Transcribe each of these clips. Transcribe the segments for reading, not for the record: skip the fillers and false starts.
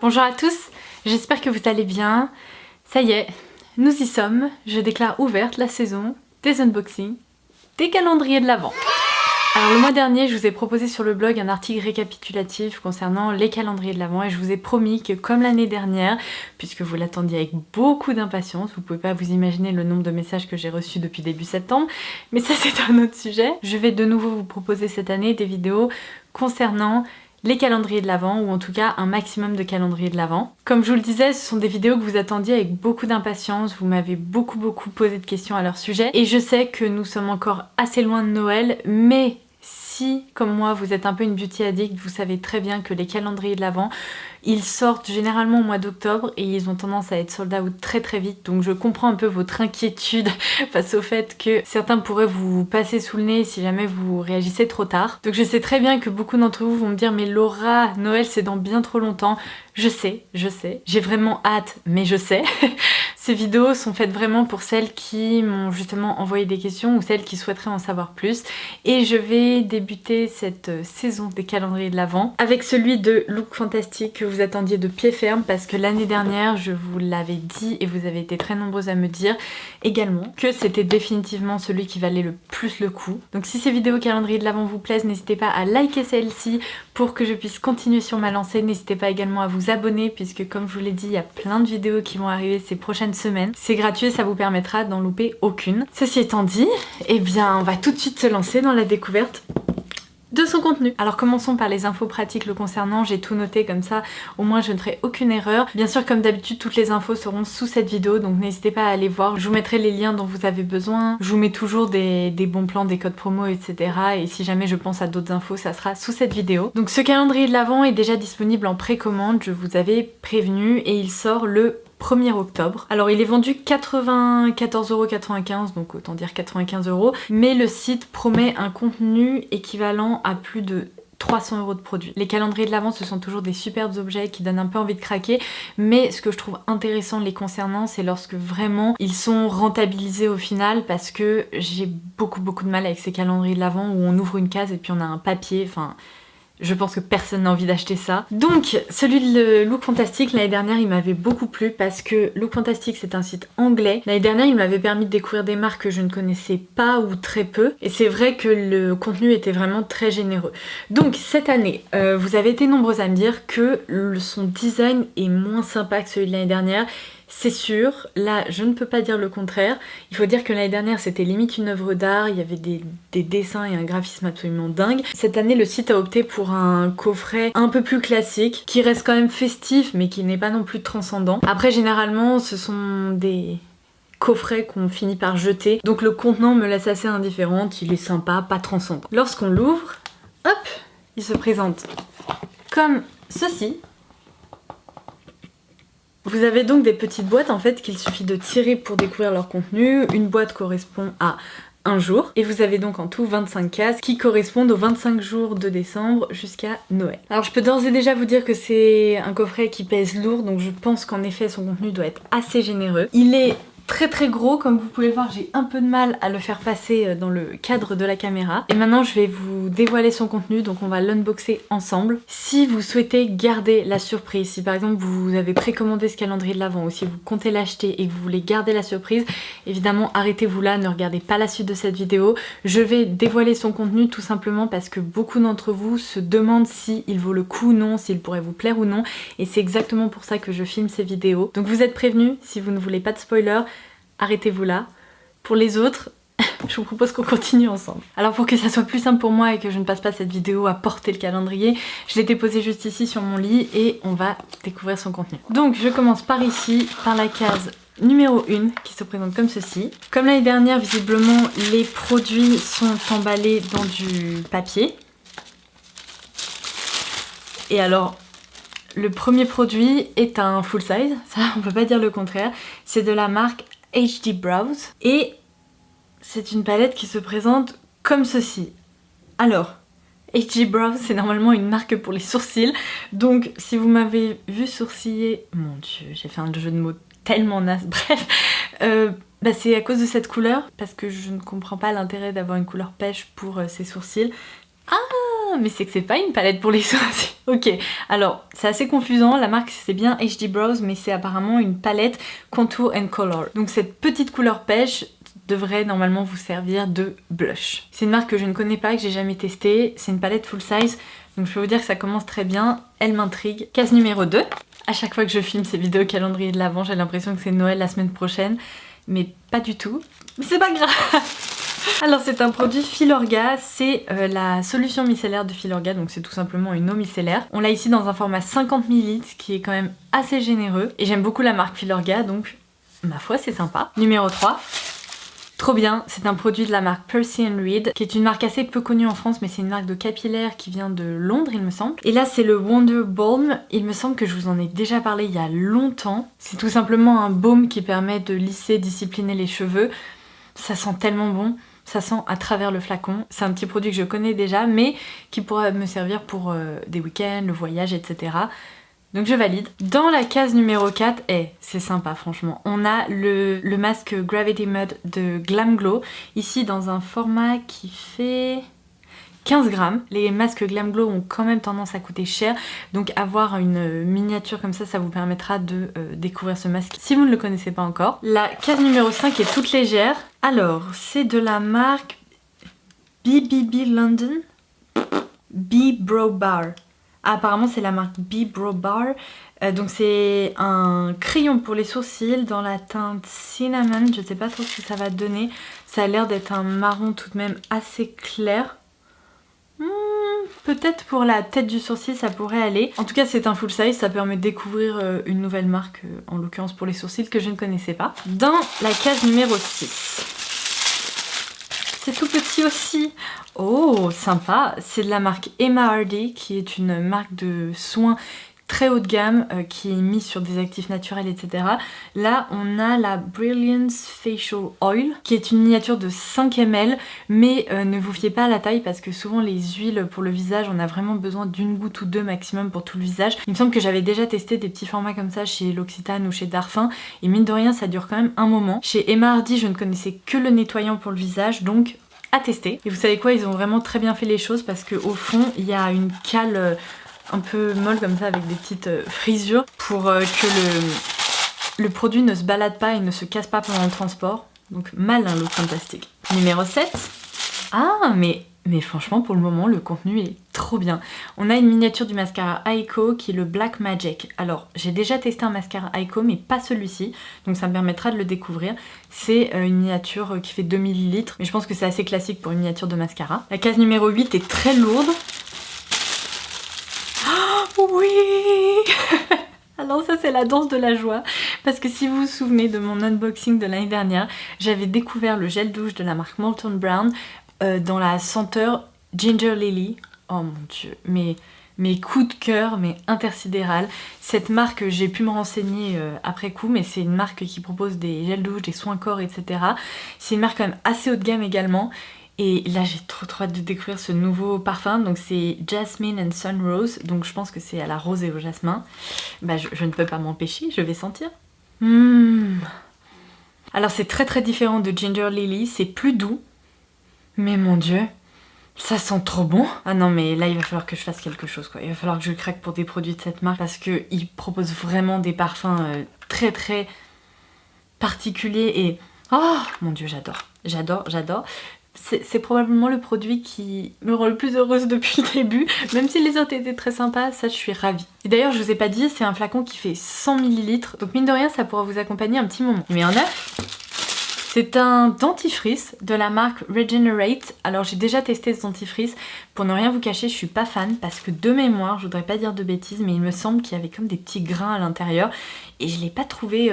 Bonjour à tous, j'espère que vous allez bien. Ça y est, nous y sommes. Je déclare ouverte la saison des unboxings, des calendriers de l'Avent. Alors le mois dernier, je vous ai proposé sur le blog un article récapitulatif concernant les calendriers de l'Avent et je vous ai promis que comme l'année dernière, puisque vous l'attendiez avec beaucoup d'impatience, vous pouvez pas vous imaginer le nombre de messages que j'ai reçus depuis début septembre, mais ça c'est un autre sujet. Je vais de nouveau vous proposer cette année des vidéos concernant les calendriers de l'Avent, ou en tout cas un maximum de calendriers de l'Avent. Comme je vous le disais, ce sont des vidéos que vous attendiez avec beaucoup d'impatience, vous m'avez beaucoup posé de questions à leur sujet, et je sais que nous sommes encore assez loin de Noël, mais si, comme moi, vous êtes un peu une beauty addict, vous savez très bien que les calendriers de l'Avent, ils sortent généralement au mois d'octobre et ils ont tendance à être sold out très vite. Donc je comprends un peu votre inquiétude face au fait que certains pourraient vous passer sous le nez si jamais vous réagissez trop tard. Donc je sais très bien que beaucoup d'entre vous vont me dire mais Laura, Noël c'est dans bien trop longtemps. Je sais, j'ai vraiment hâte, mais je sais. Ces vidéos sont faites vraiment pour celles qui m'ont justement envoyé des questions ou celles qui souhaiteraient en savoir plus. Et je vais débuter cette saison des calendriers de l'Avent avec celui de Look Fantastic que vous attendiez de pied ferme parce que l'année dernière, je vous l'avais dit et vous avez été très nombreuses à me dire également que c'était définitivement celui qui valait le plus le coup. Donc si ces vidéos calendriers de l'Avent vous plaisent, n'hésitez pas à liker celle-ci pour que je puisse continuer sur ma lancée. N'hésitez pas également à vous abonner puisque comme je vous l'ai dit, il y a plein de vidéos qui vont arriver ces prochaines semaines. C'est gratuit et ça vous permettra d'en louper aucune. Ceci étant dit, eh bien on va tout de suite se lancer dans la découverte de son contenu. Alors commençons par les infos pratiques le concernant, j'ai tout noté comme ça, au moins je ne ferai aucune erreur. Bien sûr comme d'habitude toutes les infos seront sous cette vidéo donc n'hésitez pas à aller voir, je vous mettrai les liens dont vous avez besoin, je vous mets toujours des bons plans, des codes promo etc. Et si jamais je pense à d'autres infos ça sera sous cette vidéo. Donc ce calendrier de l'Avent est déjà disponible en précommande, je vous avais prévenu et il sort le 1er octobre. Alors il est vendu 94,95 €, donc autant dire 95 €, mais le site promet un contenu équivalent à plus de 300 € de produits. Les calendriers de l'Avent ce sont toujours des superbes objets qui donnent un peu envie de craquer, mais ce que je trouve intéressant les concernant c'est lorsque vraiment ils sont rentabilisés au final parce que j'ai beaucoup de mal avec ces calendriers de l'Avent où on ouvre une case et puis on a un papier, enfin... Je pense que personne n'a envie d'acheter ça. Donc, celui de Look Fantastic, l'année dernière, il m'avait beaucoup plu parce que Look Fantastic, c'est un site anglais. L'année dernière, il m'avait permis de découvrir des marques que je ne connaissais pas ou très peu. Et c'est vrai que le contenu était vraiment très généreux. Donc, cette année, vous avez été nombreux à me dire que son design est moins sympa que celui de l'année dernière. C'est sûr, là je ne peux pas dire le contraire. Il faut dire que l'année dernière c'était limite une œuvre d'art, il y avait des dessins et un graphisme absolument dingue. Cette année le site a opté pour un coffret un peu plus classique, qui reste quand même festif mais qui n'est pas non plus transcendant. Après généralement ce sont des coffrets qu'on finit par jeter, donc le contenant me laisse assez indifférente, il est sympa, pas transcendant. Lorsqu'on l'ouvre, hop, il se présente comme ceci. Vous avez donc des petites boîtes en fait qu'il suffit de tirer pour découvrir leur contenu. Une boîte correspond à un jour et vous avez donc en tout 25 cases qui correspondent aux 25 jours de décembre jusqu'à Noël. Alors je peux d'ores et déjà vous dire que c'est un coffret qui pèse lourd donc je pense qu'en effet son contenu doit être assez généreux. Il est très gros, comme vous pouvez le voir j'ai un peu de mal à le faire passer dans le cadre de la caméra. Et maintenant je vais vous dévoiler son contenu, donc on va l'unboxer ensemble. Si vous souhaitez garder la surprise, si par exemple vous avez précommandé ce calendrier de l'Avent ou si vous comptez l'acheter et que vous voulez garder la surprise, évidemment arrêtez-vous là, ne regardez pas la suite de cette vidéo. Je vais dévoiler son contenu tout simplement parce que beaucoup d'entre vous se demandent s'il vaut le coup ou non, s'il pourrait vous plaire ou non, et c'est exactement pour ça que je filme ces vidéos. Donc vous êtes prévenus, si vous ne voulez pas de spoiler, arrêtez-vous là. Pour les autres, je vous propose qu'on continue ensemble. Alors pour que ça soit plus simple pour moi et que je ne passe pas cette vidéo à porter le calendrier, je l'ai déposé juste ici sur mon lit et on va découvrir son contenu. Donc je commence par ici, par la case numéro 1 qui se présente comme ceci. Comme l'année dernière, visiblement les produits sont emballés dans du papier. Et alors... le premier produit est un full size, ça on peut pas dire le contraire, c'est de la marque HD Brows et c'est une palette qui se présente comme ceci. Alors, HD Brows c'est normalement une marque pour les sourcils, donc si vous m'avez vu sourciller, mon dieu j'ai fait un jeu de mots tellement naze, bref, Bah c'est à cause de cette couleur, parce que je ne comprends pas l'intérêt d'avoir une couleur pêche pour ses sourcils. Ah, mais c'est que c'est pas une palette pour les sourcils. Ok, alors c'est assez confusant, la marque c'est bien HD Brows, mais c'est apparemment une palette Contour and Color. Donc cette petite couleur pêche devrait normalement vous servir de blush. C'est une marque que je ne connais pas, que j'ai jamais testée, c'est une palette full size, donc je peux vous dire que ça commence très bien, elle m'intrigue. Case numéro 2. À chaque fois que je filme ces vidéos calendrier de l'Avent, j'ai l'impression que c'est Noël la semaine prochaine, mais pas du tout. Mais c'est pas grave. Alors c'est un produit Filorga, c'est la solution micellaire de Filorga, donc c'est tout simplement une eau micellaire. On l'a ici dans un format 50 ml, qui est quand même assez généreux, et j'aime beaucoup la marque Filorga, donc ma foi c'est sympa. Numéro 3. Trop bien, c'est un produit de la marque Percy & Reed, qui est une marque assez peu connue en France, mais c'est une marque de capillaire qui vient de Londres, il me semble. Et là, c'est le Wonder Balm. Il me semble que je vous en ai déjà parlé il y a longtemps. C'est tout simplement un baume qui permet de lisser, discipliner les cheveux. Ça sent tellement bon. Ça sent à travers le flacon. C'est un petit produit que je connais déjà, mais qui pourra me servir pour des week-ends, le voyage, etc. Donc je valide. Dans la case numéro 4, c'est sympa franchement, on a le masque Gravity Mud de Glam Glow, ici dans un format qui fait 15 grammes. Les masques Glam Glow ont quand même tendance à coûter cher, donc avoir une miniature comme ça vous permettra de découvrir ce masque si vous ne le connaissez pas encore. La case numéro 5 est toute légère. Alors, c'est de la marque BBB London, B-Brow Bar. Apparemment c'est la marque B-Brow Bar, donc c'est un crayon pour les sourcils dans la teinte Cinnamon, je sais pas trop ce que ça va donner, ça a l'air d'être un marron tout de même assez clair. Peut-être pour la tête du sourcil ça pourrait aller. En tout cas c'est un full size, ça permet de découvrir une nouvelle marque, en l'occurrence pour les sourcils que je ne connaissais pas. Dans la case numéro 6. C'est tout petit aussi. Oh, sympa. C'est de la marque Emma Hardy, qui est une marque de soins très haut de gamme, qui est mise sur des actifs naturels, etc. Là, on a la Brilliance Facial Oil, qui est une miniature de 5 ml, mais ne vous fiez pas à la taille, parce que souvent les huiles pour le visage, on a vraiment besoin d'une goutte ou deux maximum pour tout le visage. Il me semble que j'avais déjà testé des petits formats comme ça chez L'Occitane ou chez Darphin, et mine de rien, ça dure quand même un moment. Chez Emma Hardy, je ne connaissais que le nettoyant pour le visage, donc à tester. Et vous savez quoi, ils ont vraiment très bien fait les choses, parce qu'au fond, il y a une cale un peu molle comme ça avec des petites frisures pour que le produit ne se balade pas et ne se casse pas pendant le transport. Donc malin le fantastique. Numéro 7. Ah mais franchement pour le moment le contenu est trop bien. On a une miniature du mascara Aiko qui est le Black Magic. Alors j'ai déjà testé un mascara Aiko mais pas celui-ci, donc ça me permettra de le découvrir. C'est une miniature qui fait 2 ml, mais je pense que c'est assez classique pour une miniature de mascara. La case numéro 8 est très lourde. Oui. Alors ça c'est la danse de la joie, parce que si vous vous souvenez de mon unboxing de l'année dernière, j'avais découvert le gel douche de la marque Molton Brown dans la senteur Ginger Lily. Oh mon dieu, mes coups de cœur, mais intersidéral. Cette marque, j'ai pu me renseigner après coup, mais c'est une marque qui propose des gels douche, des soins corps, etc. C'est une marque quand même assez haut de gamme également. Et là j'ai trop hâte de découvrir ce nouveau parfum, donc c'est Jasmine and Sun Rose, donc je pense que c'est à la rose et au jasmin. Bah je ne peux pas m'empêcher, je vais sentir. Alors c'est très différent de Ginger Lily, c'est plus doux, mais mon dieu, ça sent trop bon. Ah non mais là il va falloir que je fasse quelque chose quoi, il va falloir que je craque pour des produits de cette marque, parce qu'ils proposent vraiment des parfums très particuliers et... Oh mon dieu j'adore. C'est probablement le produit qui me rend le plus heureuse depuis le début, même si les autres étaient très sympas, ça je suis ravie. Et d'ailleurs je vous ai pas dit, c'est un flacon qui fait 100 ml, donc mine de rien ça pourra vous accompagner un petit moment. Numéro 9, c'est un dentifrice de la marque Regenerate. Alors j'ai déjà testé ce dentifrice, pour ne rien vous cacher je suis pas fan, parce que de mémoire, je voudrais pas dire de bêtises, mais il me semble qu'il y avait comme des petits grains à l'intérieur, et je l'ai pas trouvé...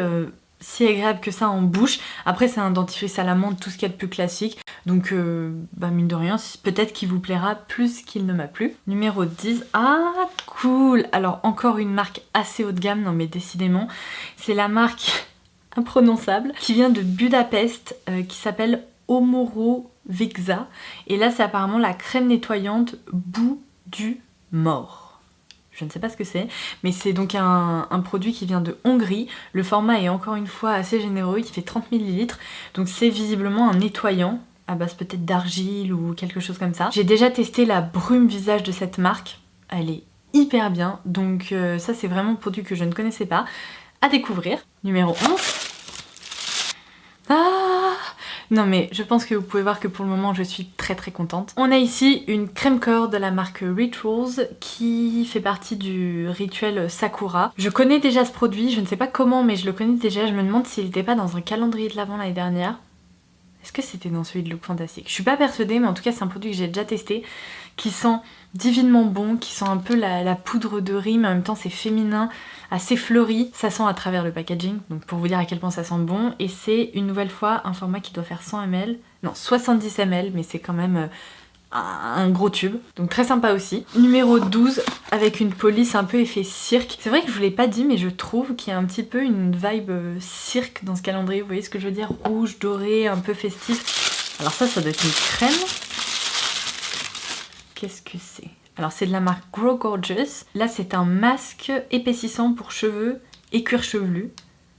si agréable que ça en bouche. Après c'est un dentifrice à la menthe, tout ce qu'il y a de plus classique, donc mine de rien peut-être qu'il vous plaira plus qu'il ne m'a plu. Numéro 10, ah cool. Alors encore une marque assez haut de gamme, non mais décidément c'est la marque imprononçable qui vient de Budapest, qui s'appelle Omoro Vixa, et là c'est apparemment la crème nettoyante bout du mort. je ne sais pas ce que c'est, mais c'est donc un produit qui vient de Hongrie. Le format est encore une fois assez généreux, il fait 30 ml, donc c'est visiblement un nettoyant à base peut-être d'argile ou quelque chose comme ça. J'ai déjà testé la brume visage de cette marque, elle est hyper bien, donc ça c'est vraiment un produit que je ne connaissais pas, à découvrir. Numéro 11. Ah non mais je pense que vous pouvez voir que pour le moment je suis très contente. On a ici une crème corps de la marque Rituals qui fait partie du rituel Sakura. Je connais déjà ce produit, je ne sais pas comment mais je le connais déjà, je me demande s'il n'était pas dans un calendrier de l'Avent l'année dernière. Est-ce que c'était dans celui de Look Fantastic? Je suis pas persuadée mais en tout cas c'est un produit que j'ai déjà testé, qui sent divinement bon, qui sent un peu la poudre de riz mais en même temps c'est féminin, assez fleuri, ça sent à travers le packaging, donc pour vous dire à quel point ça sent bon, et c'est une nouvelle fois un format qui doit faire 100 ml, non 70 ml mais c'est quand même un gros tube, donc très sympa aussi. Numéro 12, avec une police un peu effet cirque. C'est vrai que je vous l'ai pas dit mais je trouve qu'il y a un petit peu une vibe cirque dans ce calendrier, vous voyez ce que je veux dire, rouge, doré, un peu festif. Alors ça doit être une crème. Qu'est-ce que c'est? Alors c'est de la marque Grow Gorgeous. Là c'est un masque épaississant pour cheveux et cuir chevelu.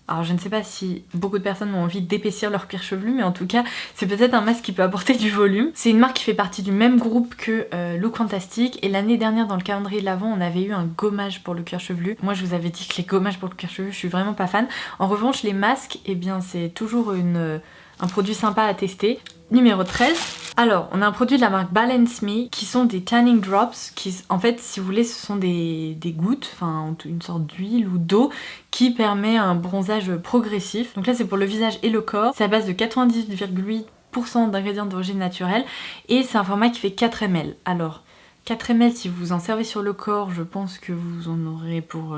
Alors je ne sais pas si beaucoup de personnes ont envie d'épaissir leur cuir chevelu, mais en tout cas c'est peut-être un masque qui peut apporter du volume. C'est une marque qui fait partie du même groupe que Look Fantastic, et l'année dernière dans le calendrier de l'Avent on avait eu un gommage pour le cuir chevelu. Moi je vous avais dit que les gommages pour le cuir chevelu je suis vraiment pas fan. En revanche les masques, eh bien c'est toujours un produit sympa à tester. Numéro 13. Alors, on a un produit de la marque Balance Me qui sont des tanning drops qui, en fait, si vous voulez, ce sont des gouttes, enfin une sorte d'huile ou d'eau qui permet un bronzage progressif. Donc là, c'est pour le visage et le corps. C'est à base de 98,8% d'ingrédients d'origine naturelle et c'est un format qui fait 4 ml. Alors, 4 ml, si vous en servez sur le corps, je pense que vous en aurez pour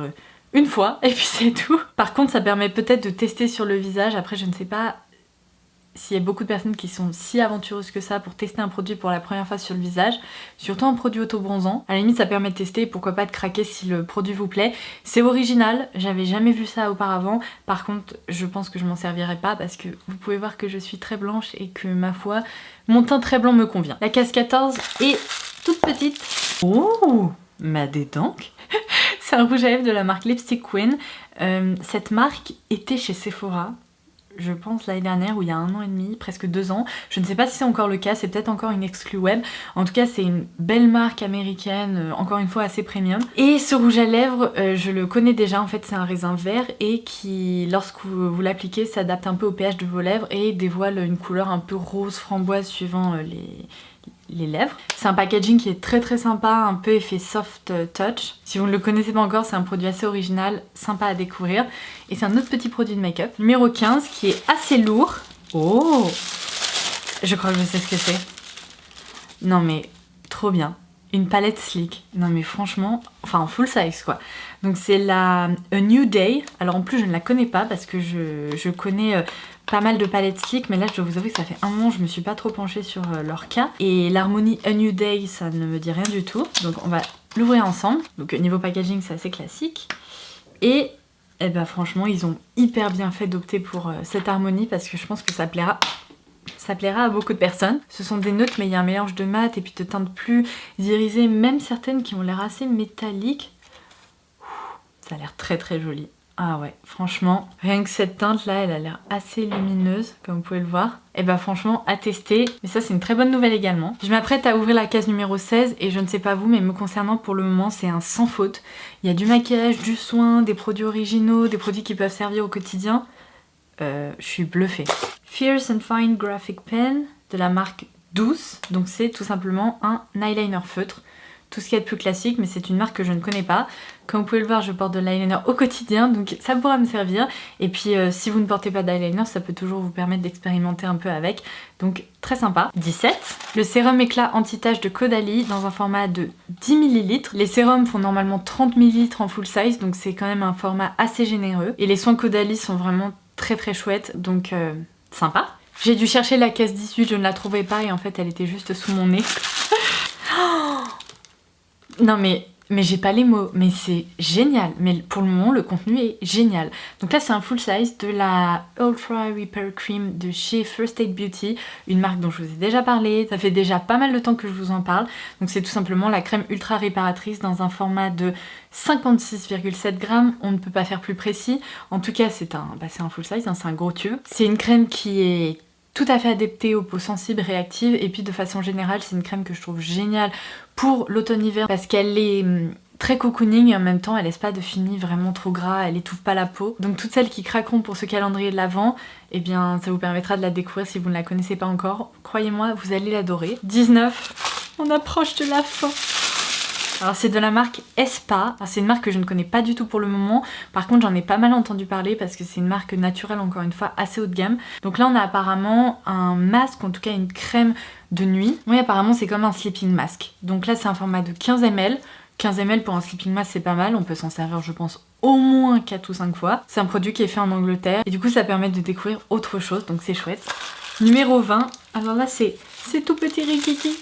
une fois et puis c'est tout. Par contre, ça permet peut-être de tester sur le visage. Après, je ne sais pas s'il y a beaucoup de personnes qui sont si aventureuses que ça pour tester un produit pour la première fois sur le visage, surtout un produit auto-bronzant. À la limite ça permet de tester et pourquoi pas de craquer si le produit vous plaît. C'est original, j'avais jamais vu ça auparavant, par contre je pense que je m'en servirai pas parce que vous pouvez voir que je suis très blanche et que ma foi, mon teint très blanc me convient. La case 14 est toute petite. Oh, ma détanque. C'est un rouge à lèvres de la marque Lipstick Queen. Cette marque était chez Sephora, je pense l'année dernière, ou il y a 1 an et demi, presque 2 ans. Je ne sais pas si c'est encore le cas, c'est peut-être encore une exclue web. En tout cas, c'est une belle marque américaine, encore une fois assez premium. Et ce rouge à lèvres, je le connais déjà, en fait c'est un raisin vert et qui, lorsque vous l'appliquez, s'adapte un peu au pH de vos lèvres et dévoile une couleur un peu rose framboise suivant les lèvres. C'est un packaging qui est très sympa, un peu effet soft touch. Si vous ne le connaissez pas encore, c'est un produit assez original, sympa à découvrir. Et c'est un autre petit produit de make-up. Numéro 15 qui est assez lourd. Oh, je crois que je sais ce que c'est. Non mais trop bien. Une palette Sleek. Non mais franchement, enfin en full size quoi. Donc c'est la A New Day. Alors en plus je ne la connais pas parce que je connais pas mal de palettes Sleek, mais là je dois vous avouer que ça fait un moment je me suis pas trop penchée sur leur cas. Et l'harmonie A New Day ça ne me dit rien du tout. Donc on va l'ouvrir ensemble. Donc niveau packaging c'est assez classique. Et eh ben franchement ils ont hyper bien fait d'opter pour cette harmonie parce que je pense que ça plaira à beaucoup de personnes. Ce sont des neutres mais il y a un mélange de mat et puis de teintes plus irisées, même certaines qui ont l'air assez métalliques. Ça a l'air très joli. Ah ouais, franchement, rien que cette teinte là, elle a l'air assez lumineuse, comme vous pouvez le voir. Et bah franchement, à tester. Mais ça, c'est une très bonne nouvelle également. Je m'apprête à ouvrir la case numéro 16 et je ne sais pas vous, mais me concernant pour le moment, c'est un sans faute. Il y a du maquillage, du soin, des produits originaux, des produits qui peuvent servir au quotidien. Je suis bluffée. Fierce and Fine Graphic Pen de la marque Douce. Donc c'est tout simplement un eyeliner feutre. Tout ce qui est de plus classique, mais c'est une marque que je ne connais pas. Comme vous pouvez le voir, je porte de l'eyeliner au quotidien, donc ça pourra me servir. Et puis si vous ne portez pas d'eyeliner, ça peut toujours vous permettre d'expérimenter un peu avec. Donc très sympa. 17. Le sérum éclat anti-tache de Caudalie dans un format de 10 ml. Les sérums font normalement 30 ml en full size, donc c'est quand même un format assez généreux. Et les soins Caudalie sont vraiment très chouettes, donc sympa. J'ai dû chercher la case 18, je ne la trouvais pas et en fait elle était juste sous mon nez. Non mais Mais j'ai pas les mots, mais c'est génial. Mais pour le moment, le contenu est génial. Donc là, c'est un full size de la Ultra Repair Cream de chez First Aid Beauty, une marque dont je vous ai déjà parlé. Ça fait déjà pas mal de temps que je vous en parle. Donc c'est tout simplement la crème ultra réparatrice dans un format de 56,7 grammes. On ne peut pas faire plus précis. En tout cas, c'est un full size, hein, c'est un gros tube. C'est une crème qui est tout à fait adaptée aux peaux sensibles, réactives, et puis de façon générale c'est une crème que je trouve géniale pour l'automne-hiver parce qu'elle est très cocooning et en même temps elle laisse pas de fini vraiment trop gras, elle étouffe pas la peau. Donc toutes celles qui craqueront pour ce calendrier de l'Avent, eh bien ça vous permettra de la découvrir si vous ne la connaissez pas encore. Croyez-moi, vous allez l'adorer. 19, on approche de la fin. Alors c'est de la marque Espa, c'est une marque que je ne connais pas du tout pour le moment, par contre j'en ai pas mal entendu parler parce que c'est une marque naturelle encore une fois assez haut de gamme. Donc là on a apparemment un masque, en tout cas une crème de nuit. Oui apparemment c'est comme un sleeping mask. Donc là c'est un format de 15 ml. 15 ml pour un sleeping mask c'est pas mal, on peut s'en servir je pense au moins 4 ou 5 fois. C'est un produit qui est fait en Angleterre et du coup ça permet de découvrir autre chose donc c'est chouette. Numéro 20, alors là c'est tout petit rikiki.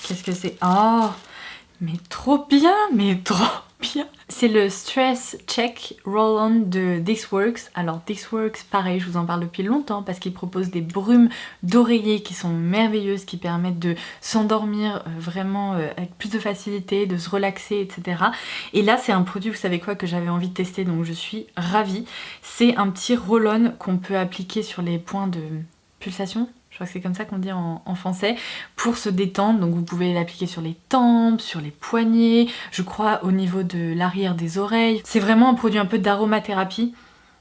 Qu'est-ce que c'est? Oh mais trop bien, mais trop bien. C'est le Stress Check Roll-On de This Works. Alors This Works, pareil, je vous en parle depuis longtemps parce qu'ils proposent des brumes d'oreiller qui sont merveilleuses, qui permettent de s'endormir vraiment avec plus de facilité, de se relaxer, etc. Et là, c'est un produit, vous savez quoi, que j'avais envie de tester, donc je suis ravie. C'est un petit roll-on qu'on peut appliquer sur les points de pulsation. Je crois que c'est comme ça qu'on dit en français, pour se détendre. Donc vous pouvez l'appliquer sur les tempes, sur les poignets, je crois au niveau de l'arrière des oreilles. C'est vraiment un produit un peu d'aromathérapie.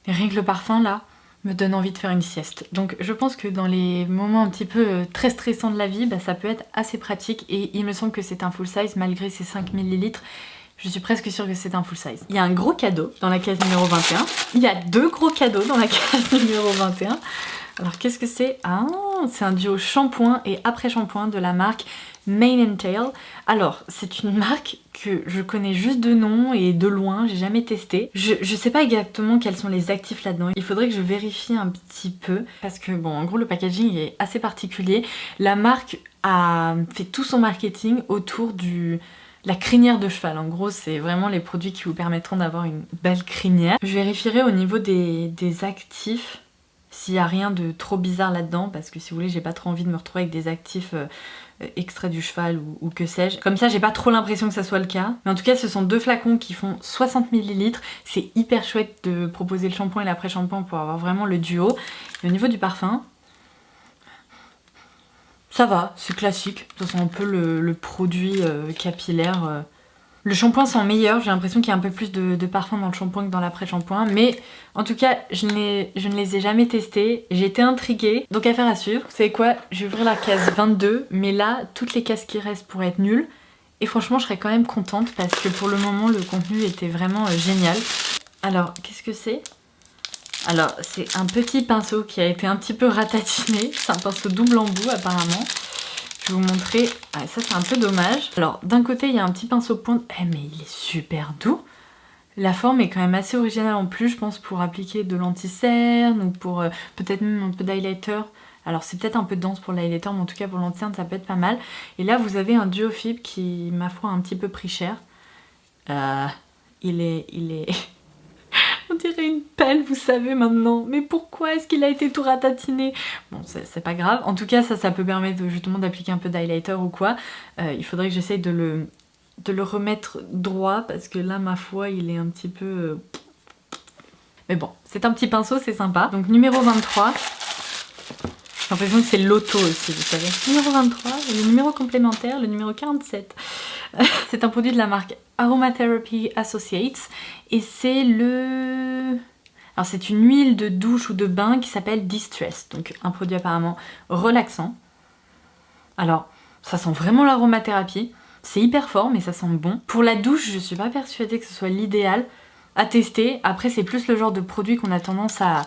Et rien que le parfum là me donne envie de faire une sieste. Donc je pense que dans les moments un petit peu très stressants de la vie, ça peut être assez pratique. Et il me semble que c'est un full size malgré ses 5 ml. Je suis presque sûre que c'est un full size. Il y a un gros cadeau dans la case numéro 21. Il y a 2 gros cadeaux dans la case numéro 21. Alors qu'est-ce que c'est? Ah, c'est un duo shampoing et après-shampoing de la marque Mane & Tail. Alors, c'est une marque que je connais juste de nom et de loin, j'ai jamais testé. Je sais pas exactement quels sont les actifs là-dedans. Il faudrait que je vérifie un petit peu parce que bon, en gros le packaging est assez particulier. La marque a fait tout son marketing autour la crinière de cheval. En gros, c'est vraiment les produits qui vous permettront d'avoir une belle crinière. Je vérifierai au niveau des actifs s'il n'y a rien de trop bizarre là-dedans, parce que si vous voulez, j'ai pas trop envie de me retrouver avec des actifs extraits du cheval ou que sais-je. Comme ça, j'ai pas trop l'impression que ça soit le cas. Mais en tout cas, ce sont 2 flacons qui font 60 ml. C'est hyper chouette de proposer le shampoing et l'après-shampoing pour avoir vraiment le duo. Et au niveau du parfum, ça va, c'est classique. Ça sent un peu le produit capillaire. Le shampoing sent meilleur, j'ai l'impression qu'il y a un peu plus de parfum dans le shampoing que dans l'après-shampoing, mais en tout cas, je ne les ai jamais testés, j'ai été intriguée, donc affaire à suivre. Vous savez quoi, je vais ouvrir la case 22, mais là, toutes les cases qui restent pourraient être nulles, et franchement, je serais quand même contente, parce que pour le moment, le contenu était vraiment génial. Alors, qu'est-ce que c'est? Alors, c'est un petit pinceau qui a été un petit peu ratatiné, c'est un pinceau double embout apparemment. Je vais vous montrer, ça c'est un peu dommage. Alors d'un côté il y a un petit pinceau pointe, mais il est super doux. La forme est quand même assez originale en plus, je pense pour appliquer de l'anti-cerne ou pour peut-être même un peu d'highlighter. Alors c'est peut-être un peu dense pour l'highlighter, mais en tout cas pour l'anti-cerne ça peut être pas mal. Et là vous avez un duo fibre qui ma foi a un petit peu pris cher. Il est... On dirait une pelle, vous savez maintenant. Mais pourquoi est-ce qu'il a été tout ratatiné? Bon, c'est pas grave. En tout cas, ça peut permettre justement d'appliquer un peu d'highlighter ou quoi. Il faudrait que j'essaye de le remettre droit parce que là, ma foi, il est un petit peu... Mais bon, c'est un petit pinceau, c'est sympa. Donc numéro 23. J'ai l'impression que c'est l'auto aussi, vous savez. Numéro 23, et le numéro complémentaire, le numéro 47. C'est un produit de la marque Aromatherapy Associates et c'est alors c'est une huile de douche ou de bain qui s'appelle Distress, donc un produit apparemment relaxant. Alors ça sent vraiment l'aromathérapie, c'est hyper fort mais ça sent bon. Pour la douche, je suis pas persuadée que ce soit l'idéal à tester. Après c'est plus le genre de produit qu'on a tendance à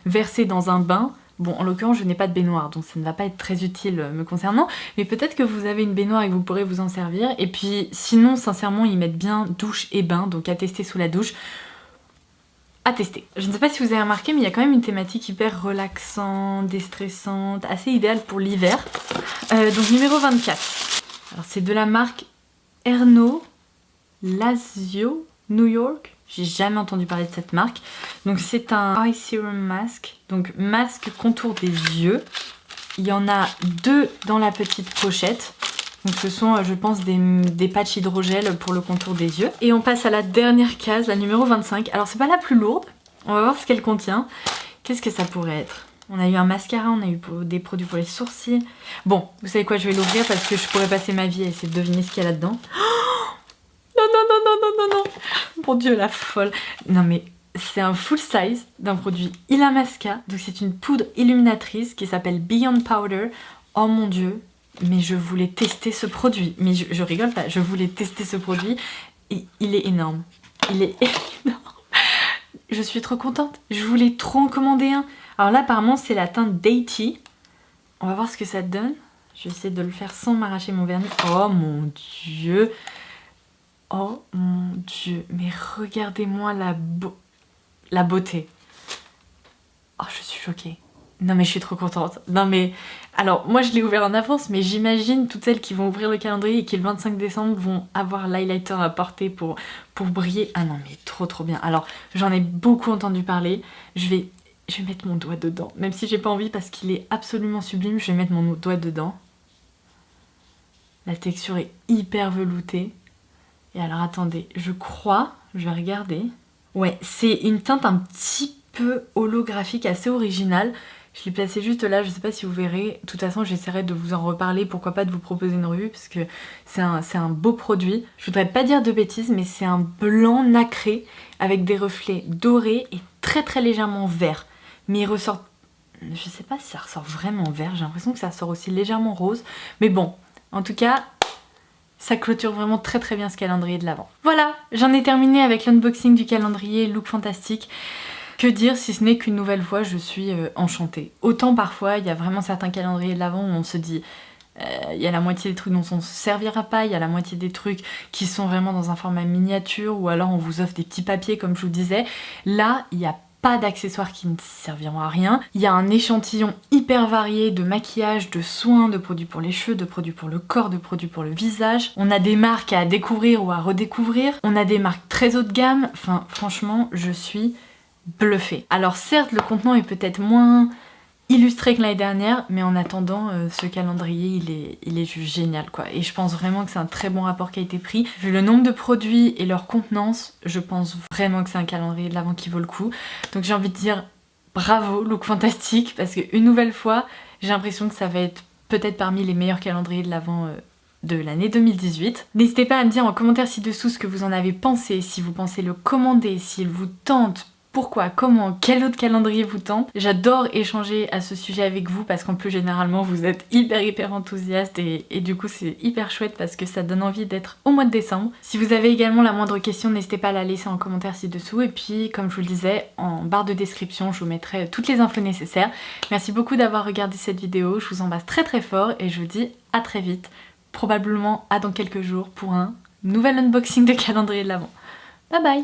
verser dans un bain. Bon, en l'occurrence, je n'ai pas de baignoire, donc ça ne va pas être très utile me concernant. Mais peut-être que vous avez une baignoire et que vous pourrez vous en servir. Et puis, sinon, sincèrement, ils mettent bien douche et bain, donc à tester sous la douche. À tester. Je ne sais pas si vous avez remarqué, mais il y a quand même une thématique hyper relaxante, déstressante, assez idéale pour l'hiver. Donc numéro 24. Alors c'est de la marque Erno Lazio New York. J'ai jamais entendu parler de cette marque. Donc c'est un eye serum mask, donc masque contour des yeux. Il y en a 2 dans la petite pochette. Donc ce sont, je pense, des patchs hydrogel pour le contour des yeux. Et on passe à la dernière case, la numéro 25. Alors c'est pas la plus lourde, on va voir ce qu'elle contient. Qu'est-ce que ça pourrait être? On a eu un mascara, on a eu des produits pour les sourcils. Bon, vous savez quoi, je vais l'ouvrir parce que je pourrais passer ma vie à essayer de deviner ce qu'il y a là-dedans. Oh non, non, non, non, non, non, non. Mon Dieu, la folle. Non mais c'est un full size d'un produit Illamasqua. Donc c'est une poudre illuminatrice qui s'appelle Beyond Powder. Oh mon Dieu. Mais je voulais tester ce produit. Mais je rigole pas, je voulais tester ce produit. Et il est énorme. Il est énorme. Je suis trop contente. Je voulais trop en commander un. Alors là, apparemment, c'est la teinte Dainty. On va voir ce que ça donne. Je vais essayer de le faire sans m'arracher mon vernis. Oh mon Dieu. Oh mon Dieu. Mais regardez-moi la beauté. Oh, je suis choquée. Non mais je suis trop contente. Non mais... Alors moi je l'ai ouvert en avance, mais j'imagine toutes celles qui vont ouvrir le calendrier et qui le 25 décembre vont avoir l'highlighter à porter pour briller. Ah non mais trop bien. Alors j'en ai beaucoup entendu parler. Je vais mettre mon doigt dedans. Même si j'ai pas envie parce qu'il est absolument sublime, je vais mettre mon doigt dedans. La texture est hyper veloutée. Et alors attendez, je crois, je vais regarder. Ouais, c'est une teinte un petit peu holographique, assez originale. Je l'ai placé juste là, je sais pas si vous verrez. De toute façon, j'essaierai de vous en reparler, pourquoi pas de vous proposer une revue, parce que c'est un beau produit. Je voudrais pas dire de bêtises, mais c'est un blanc nacré avec des reflets dorés et très légèrement vert. Mais il ressort... Je sais pas si ça ressort vraiment vert, j'ai l'impression que ça sort aussi légèrement rose. Mais bon, en tout cas... ça clôture vraiment très bien ce calendrier de l'Avent. Voilà, j'en ai terminé avec l'unboxing du calendrier Look Fantastique. Que dire si ce n'est qu'une nouvelle fois je suis enchantée. Autant parfois il y a vraiment certains calendriers de l'Avent où on se dit il y a la moitié des trucs dont on ne se servira pas, il y a la moitié des trucs qui sont vraiment dans un format miniature ou alors on vous offre des petits papiers comme je vous disais. Là il n'y a pas d'accessoires qui ne serviront à rien. Il y a un échantillon hyper varié de maquillage, de soins, de produits pour les cheveux, de produits pour le corps, de produits pour le visage. On a des marques à découvrir ou à redécouvrir. On a des marques très haut de gamme. Enfin franchement je suis bluffée. Alors certes le contenant est peut-être moins illustré que l'année dernière, mais en attendant ce calendrier il est juste génial quoi. Et je pense vraiment que c'est un très bon rapport qualité-prix. Vu le nombre de produits et leur contenance, je pense vraiment que c'est un calendrier de l'Avent qui vaut le coup. Donc j'ai envie de dire bravo Look Fantastique, parce qu'une nouvelle fois j'ai l'impression que ça va être peut-être parmi les meilleurs calendriers de l'Avent de l'année 2018. N'hésitez pas à me dire en commentaire ci-dessous ce que vous en avez pensé, si vous pensez le commander, s'il vous tente. Pourquoi, comment, quel autre calendrier vous tente. J'adore échanger à ce sujet avec vous parce qu'en plus généralement vous êtes hyper enthousiaste et du coup c'est hyper chouette parce que ça donne envie d'être au mois de décembre. Si vous avez également la moindre question, n'hésitez pas à la laisser en commentaire ci-dessous et puis comme je vous le disais, en barre de description je vous mettrai toutes les infos nécessaires. Merci beaucoup d'avoir regardé cette vidéo, je vous embrasse très fort et je vous dis à très vite, probablement à dans quelques jours pour un nouvel unboxing de calendrier de l'Avent. Bye bye.